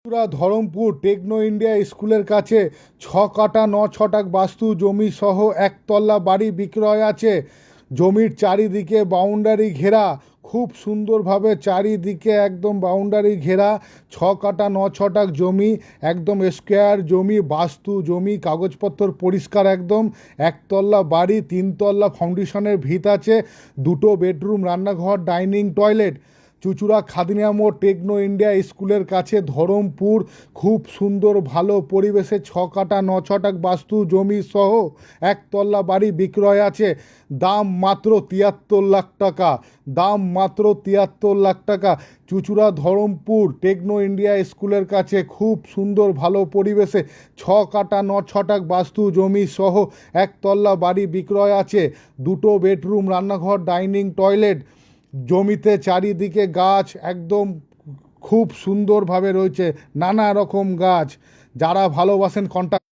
চুঁচুড়া Dharampur techno India স্কুলের কাছে 6 কাঠা 9 ছটাক বাস্তু জমি সহ একতলা বাড়ি বিক্রয় আছে। জমির চারিদিকে বাউন্ডারি ঘেরা, খুব সুন্দরভাবে চারিদিকে একদম বাউন্ডারি ঘেরা। 6 কাঠা 9 ছটাক জমি, একদম স্কোয়ার জমি, বাস্তু জমি, কাগজপত্র পরিষ্কার একদম। একতলা বাড়ি, 3 তলা ফাউন্ডেশনের ভিত আছে, 2 বেডরুম, রান্নাঘর, ডাইনিং, টয়লেট। চুঁচুড়া খাদিনা মোড় টেকনো ইন্ডিয়া স্কুলের কাছে ধরমপুর। খুব সুন্দর ভালো পরিবেশে 6 কাঠা 9 ছটাক বাস্তু জমি সহ একতলা বাড়ি বিক্রয় আছে। দাম মাত্র 73 লাখ টাকা। দাম মাত্র 73 লাখ টাকা। চুঁচুড়া ধরমপুর টেকনো ইন্ডিয়া স্কুলের কাছে খুব সুন্দর ভালো পরিবেশে 6 কাঠা 9 ছটাক বাস্তু জমি সহ একতলা বাড়ি বিক্রয় আছে। 2 বেডরুম, রান্নাঘর, ডাইনিং, টয়লেট। জমিতে চারিদিকে গাছ একদম খুব সুন্দরভাবে রয়েছে, নানা রকম গাছ। যারা ভালোবাসেন কন্ট্যাক্ট